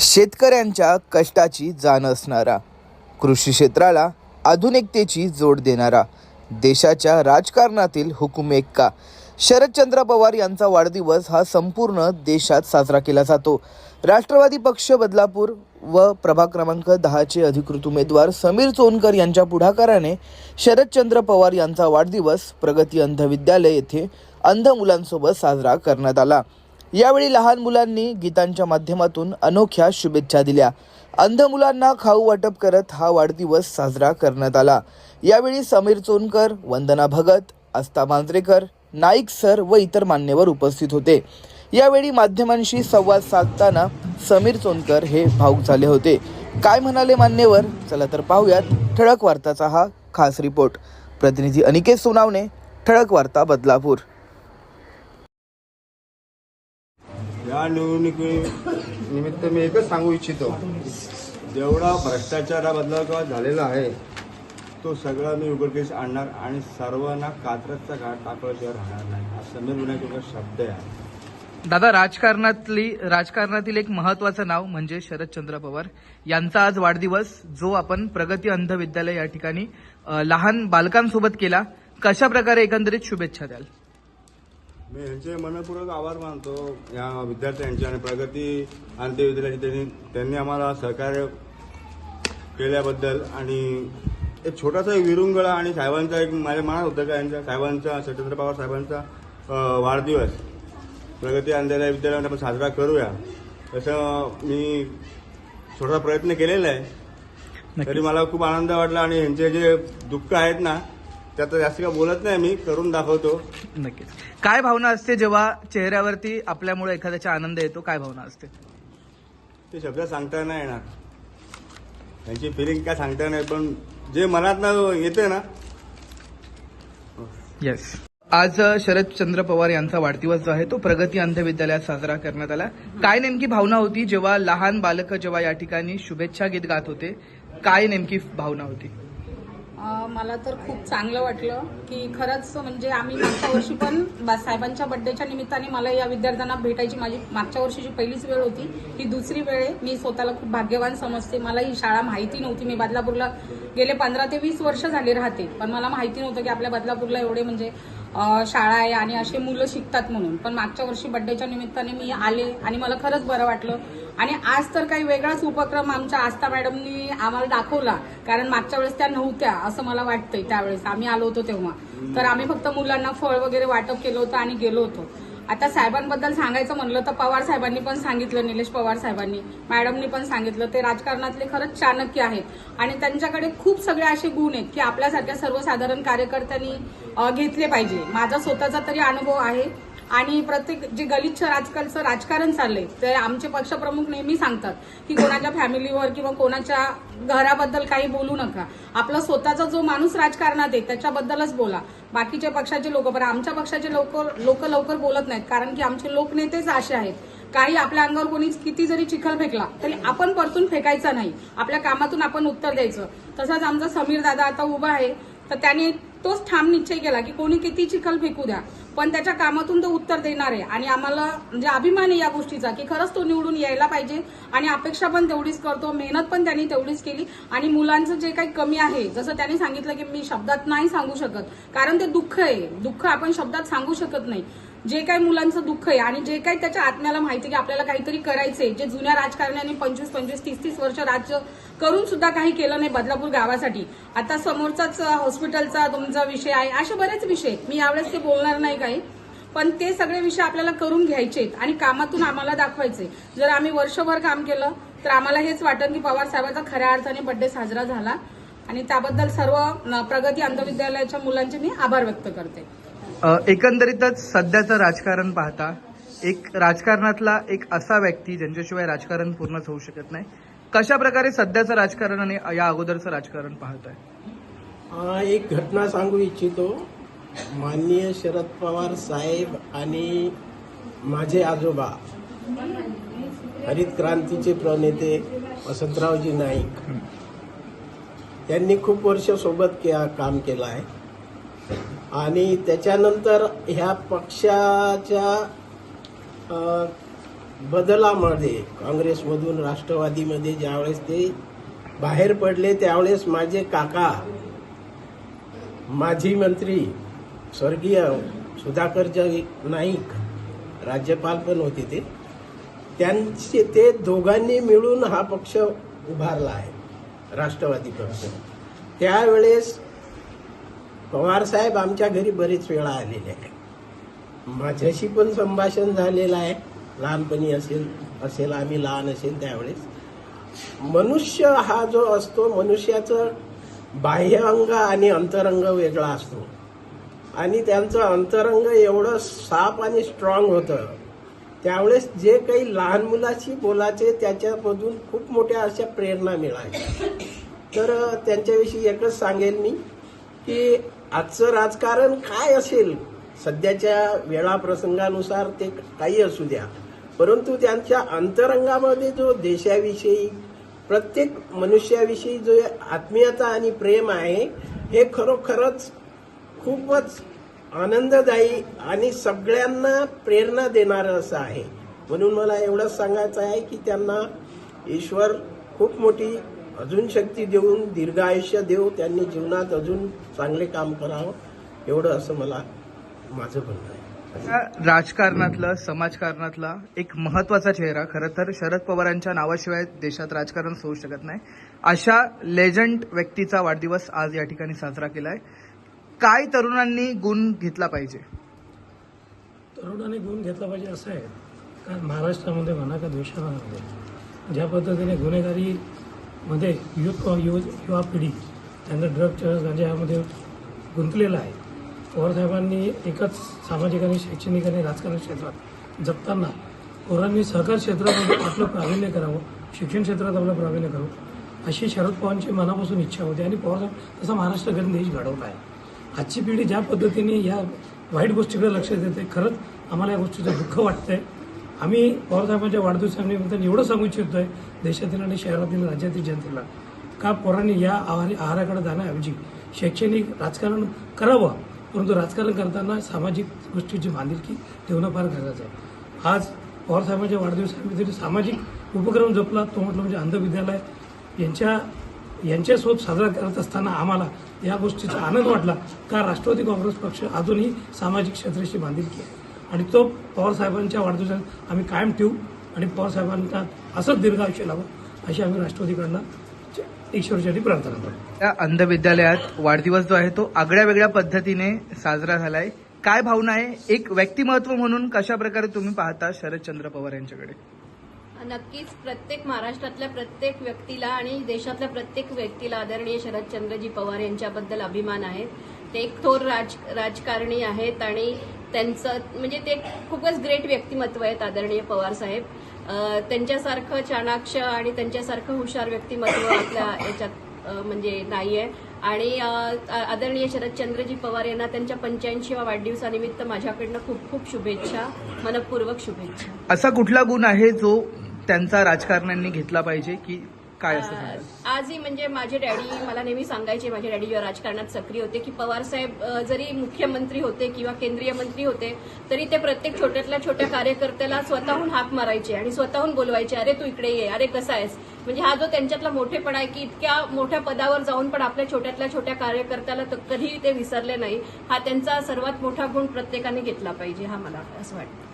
शेतकऱ्यांच्या कष्टाची जाण असणारा, कृषी क्षेत्राला आधुनिकतेची जोड देणारा, देशाच्या राजकारणातील हुकुमेक्का शरदचंद्र पवार यांचा वाढदिवस हा संपूर्ण देशात साजरा केला जातो. राष्ट्रवादी पक्ष बदलापूर व प्रभाग क्रमांक 10चे अधिकृत उमेदवार समीर चोनकर यांच्या पुढाकाराने शरदचंद्र पवार यांचा वाढदिवस प्रगती अंध विद्यालय येथे अंध मुलांसोबत साजरा करण्यात आला. यावेळी लहान मुलांनी गीतांच्या माध्यमातून अनोख्या शुभेच्छा दिल्या. अंध मुलांना खाऊ वाटप करत हा वाढदिवस साजरा करण्यात आला. यावेळी समीर चोनकर, वंदना भगत, आस्था मांजरेकर, नाईक सर व इतर मान्यवर उपस्थित होते. यावेळी माध्यमांशी संवाद साधताना समीर चोनकर हे भावुक झाले होते. काय म्हणाले मान्यवर, चला तर पाहूयात ठळक वार्ताचा हा खास रिपोर्ट. प्रतिनिधी अनिकेत सोनावणे, ठळक वार्ता बदलापूर. या निवडणुकीनिमित्त मी एकच सांगू इच्छितो, जेवढा भ्रष्टाचार बदलाव झालेला आहे तो सगळा मी उघडकीस आणणार आणि सर्वांना कात्रजचा घाट टाकल्याशिवाय राहणार नाही, हा समीर विनायक शब्द आहे. दादा, राजकारणातील एक महत्त्वाचं नाव म्हणजे शरदचंद्र पवार यांचा आज वाढदिवस, जो आपण प्रगती अंध विद्यालय या ठिकाणी लहान बालकांसोबत केला. कशा प्रकारे एकंदरीत शुभेच्छा द्याल? मी यांचे मनपूर्वक आभार मानतो या विद्यार्थ्यांचे आणि प्रगती अंध विद्यालयाचे त्यांनी आम्हाला सहकार्य केल्याबद्दल. आणि एक छोटासा विरुंगळा आणि साहेबांचा एक माझ्या मनात होतं का यांच्या साहेबांचा, शरदचंद्र पवार साहेबांचा वाढदिवस प्रगती अंध विद्यालयामध्ये आपण साजरा करूया, तसं मी छोटा प्रयत्न केलेला आहे. तरी मला खूप आनंद वाटला आणि यांचे जे दुःख आहेत ना, त्यात जास्त काय बोलत नाही, मी करून दाखवतो. नक्कीच. काय भावना असते जेव्हा चेहऱ्यावरती आपल्यामुळे एखाद्याचा आनंद येतो? काय भावना असते? ते शब्द सांगता नाही येणार, त्यांची फिलिंग काय सांगता नाही, पण जे मनात येते ना. येस. आज शरदचंद्र पवार यांचा वाढदिवस जो आहे तो प्रगती अंध विद्यालयात साजरा करण्यात आला. काय नेमकी भावना होती जेव्हा लहान बालक जेव्हा या ठिकाणी शुभेच्छा गीत गात होते? काय नेमकी भावना होती? मला तर खूप चांगलं वाटलं की खरंच म्हणजे आम्ही मागच्या वर्षी पण साहेबांच्या बड्डेच्या निमित्ताने मला या विद्यार्थ्यांना भेटायची माझी मागच्या वर्षीची पहिलीच वेळ होती. ही दुसरी वेळ आहे. मी स्वतःला खूप भाग्यवान समजते. मला ही शाळा माहिती नव्हती. मी बदलापूरला गेले 15 ते 20 वर्ष झाले राहते, पण मला माहिती नव्हतं की आपल्या बदलापूरला एवढे म्हणजे शाळा आहे आणि असे मुलं शिकतात म्हणून. पण मागच्या वर्षी बड्डेच्या निमित्ताने मी आले आणि मला खरंच बरं वाटलं. आणि आज तर काही वेगळाच उपक्रम आमच्या आस्था मॅडमनी आम्हाला दाखवला, कारण मागच्या वेळेस त्या नव्हत्या असं मला वाटतंय. त्यावेळेस आम्ही आलो होतो तेव्हा तर आम्ही फक्त मुलांना फळ वगैरे वाटप केलं होतं आणि गेलो होतो. आता साहेबांबद्दल सांगायचं म्हणलं तर पवार साहेबांनी पण सांगितलं, निलेश पवार साहेबांनी, मॅडमनी पण सांगितलं, ते राजकारणातले खरंच चाणक्य आहेत आणि त्यांच्याकडे खूप सगळे असे गुण आहेत की आपल्यासारख्या सर्वसाधारण कार्यकर्त्यांनी घेतले पाहिजे. माझा स्वतःचा तरी अनुभव आहे. आणि प्रत्येक जे गलिच्छ आजकालचं राजकारण चाललंय ते आमचे पक्षप्रमुख नेहमी सांगतात की कोणाच्या फॅमिलीवर किंवा कोणाच्या घराबद्दल काही बोलू नका. आपला स्वतःचा जो माणूस राजकारणात आहे त्याच्याबद्दलच बोला. बाकीच्या पक्षाचे लोक, पण आमच्या पक्षाचे लोक लवकर बोलत नाहीत, कारण की आमचे लोकनेतेच असे आहेत. काही आपल्या अंगावर कोणी किती जरी चिखल फेकला तरी आपण परतून फेकायचा नाही, आपल्या कामातून आपण उत्तर द्यायचं. तसाच आमचा समीर दादा आता उभा आहे, तर त्याने तोच ठाम निश्चय केला की कोणी किती चिखल फेकू द्या, पण त्याच्या कामातून तो उत्तर देणार आहे. आणि आम्हाला म्हणजे अभिमान आहे या गोष्टीचा की खरंच तो निवडून यायला पाहिजे आणि अपेक्षा पण तेवढीच करतो, मेहनत पण त्यांनी तेवढीच केली. आणि मुलांचं जे काही कमी आहे, जसं त्यांनी सांगितलं की मी शब्दात नाही सांगू शकत, कारण ते दुःख आहे, दुःख आपण शब्दात सांगू शकत नाही. जे काही मुलांचं दुःख आहे आणि जे काही त्याच्या आत्म्याला माहिती की आपल्याला काहीतरी करायचंय, जे जुन्या राजकारण्यांनी 25-25, 30-30 वर्ष राज्य करून सुद्धा काही केलं नाही बदलापूर गावासाठी. आता समोरचाच हॉस्पिटलचा तुमचा विषय आहे, असे बरेच विषय, मी यावेळेस ते बोलणार नाही काही, पण ते सगळे विषय आपल्याला करून घ्यायचे आणि कामातून आम्हाला दाखवायचे. जर आम्ही वर्षभर काम केलं तर आम्हाला हेच वाटतं की पवार साहेबांचा खऱ्या अर्थाने बड्डे साजरा झाला. आणि त्याबद्दल सर्व प्रगती अंध विद्यालयाच्या मुलांचे मी आभार व्यक्त करते. एकंदरीतच सध्याचं राजकारण पाहता, एक राजकारणातला एक असा व्यक्ती ज्यांच्याशिवाय राजकारण पूर्णच होऊ शकत नाही. कशा प्रकारे सध्याचं राजकारण आणि या अगोदरचं राजकारण पाहताय? एक घटना सांगू इच्छितो. माननीय शरद पवार साहेब आणि माझे आजोबा हरित क्रांतीचे प्रणेते वसंतरावजी नाईक यांनी खूप वर्ष सोबत काम केलं आहे. आणि त्याच्यानंतर ह्या पक्षाच्या बदलामध्ये काँग्रेसमधून राष्ट्रवादीमध्ये ज्यावेळेस ते बाहेर पडले त्यावेळेस माझे काका माजी मंत्री स्वर्गीय सुधाकरजी नाईक राज्यपाल पण होते त्यांचे ते दोघांनी मिळून हा पक्ष उभारला आहे राष्ट्रवादी पक्ष. त्यावेळेस पवारसाहेब आमच्या घरी बरेच वेळा आलेले आहे. माझ्याशी पण संभाषण झालेलं आहे लहानपणी असेल आम्ही लहान असेल त्यावेळेस. मनुष्य हा जो असतो मनुष्याचं बाह्य अंग आणि अंतरंग वेगळा असतो आणि त्यांचं अंतरंग एवढं साफ आणि स्ट्रॉंग होतं. त्यावेळेस जे काही लहान मुलाशी बोलायचे त्याच्यामधून खूप मोठ्या अशा प्रेरणा मिळाल्या. तर त्यांच्याविषयी एकच सांगेल मी की आजचं राजकारण काय असेल सध्याच्या वेळाप्रसंगानुसार ते काही असू द्या, परंतु त्यांच्या अंतरंगामध्ये जो देशाविषयी प्रत्येक मनुष्याविषयी जो आत्मीयता आणि प्रेम आहे हे खरोखरच खूपच आनंददायी आणि सगळ्यांना प्रेरणा देणारं असं आहे. म्हणून मला एवढंच सांगायचं आहे की त्यांना ईश्वर खूप मोठी अजून शक्ती देऊन दीर्घ आयुष्य देऊ, त्यांनी जीवनात अजून चांगले काम करावं एवढं असं मला माझं म्हणणं आहे. राजकारणातला समाजकारणातला एक महत्वाचा चेहरा, खरं तर शरद पवारांच्या नावाशिवाय देशात राजकारण होऊ शकत नाही, अशा लेजंड व्यक्तीचा वाढदिवस आज या ठिकाणी साजरा केलाय. काय तरुणांनी गुण घेतला पाहिजे? तरुणांनी गुण घेतला पाहिजे असं आहे, कारण महाराष्ट्रामध्ये म्हणा का देशामध्ये ज्या पद्धतीने गुन्हेगारीमध्ये युवा पिढी त्यांना ड्रग गांजा यामध्ये गुंतलेला आहे. पवारसाहेबांनी एकच सामाजिक आणि शैक्षणिक आणि राजकारण क्षेत्रात जगताना पोरांनी सहकार क्षेत्रामध्ये आपलं प्रावीण्य करावं, शिक्षण क्षेत्रात आपलं प्रावीण्य करावं अशी शरद पवारांची मनापासून इच्छा होती आणि पवारसाहेब तसा महाराष्ट्र देश घडवला आहे. आजची पिढी ज्या पद्धतीने या वाईट गोष्टीकडे लक्ष देते खरंच आम्हाला या गोष्टीचं दुःख वाटतंय. आम्ही पवारसाहेबांच्या वाढदिवसानिमित्त एवढं सांगू इच्छितोय देशातील आणि शहरातील राज्यातील जनतेला का पोरांनी या आहाराकडे जाण्याऐवजी शैक्षणिक राजकारण करावं, परंतु राजकारण करताना सामाजिक गोष्टीची बांधिलकी ठेवणं फार गरजेचं आहे. आज पवारसाहेबांच्या वाढदिवसानिमित्त सामाजिक उपक्रम जपला तो म्हटलं म्हणजे अंधविद्यालय यांच्यासोबत साजरा करत असताना आम्हाला या गोष्टीचा आनंद वाटला का राष्ट्रवादी काँग्रेस पक्ष अजूनही सामाजिक क्षेत्राशी बांधिलकी आहे आणि तो पवारसाहेबांच्या वाढदिवसात आम्ही कायम ठेवू आणि पवारसाहेबांना असंच दीर्घ आयुष्य लावं अशी आम्ही राष्ट्रवादीकडनं ईश्वरासाठी प्रार्थना करतो. त्या अंधविद्यालयात वाढदिवस जो आहे तो आगळ्या वेगळ्या पद्धतीने साजरा झालाय. काय भावना आहे, एक व्यक्तिमत्व म्हणून कशा प्रकारे तुम्ही पाहता शरदचंद्र पवार यांच्याकडे? नक्कीच प्रत्येक महाराष्ट्रातल्या प्रत्येक व्यक्तीला आणि देशातल्या प्रत्येक व्यक्तीला आदरणीय शरदचंद्रजी पवार यांच्याबद्दल अभिमान आहे. ते एक थोर राजकारणी आहेत आणि त्यांचं म्हणजे ते खूपच ग्रेट व्यक्तिमत्व आहेत आदरणीय पवार साहेब. त्यांच्यासारखं चाणाक्ष आणि त्यांच्यासारखं हुशार व्यक्तिमत्व आपल्या याच्यात म्हणजे नाहीये. आणि आदरणीय शरदचंद्रजी पवार यांना त्यांच्या 85व्या वाढदिवसानिमित्त माझ्याकडनं खूप खूप शुभेच्छा, मनपूर्वक शुभेच्छा. असा कुठला गुण आहे जो त्यांचा राजकारण्यांनी घेतला पाहिजे की काय असं सांगाल? आजही म्हणजे माझे डॅडी मला नेहमी सांगायचे, माझे डॅडी जेव्हा राजकारणात सक्रिय होते की पवारसाहेब जरी मुख्यमंत्री होते किंवा केंद्रीय मंत्री होते तरी ते प्रत्येक छोट्यातल्या छोट्या कार्यकर्त्याला स्वतःहून हाक मारायचे आणि स्वतःहून बोलवायचे, अरे तू इकडे ये, अरे कसा आहेस. म्हणजे हा जो त्यांच्यातला मोठेपणा आहे की इतक्या मोठ्या पदावर जाऊन पण आपल्या छोट्यातल्या छोट्या कार्यकर्त्याला कधीही ते विसरले नाही, हा त्यांचा सर्वात मोठा गुण प्रत्येकाने घेतला पाहिजे, हा मला असं वाटतं.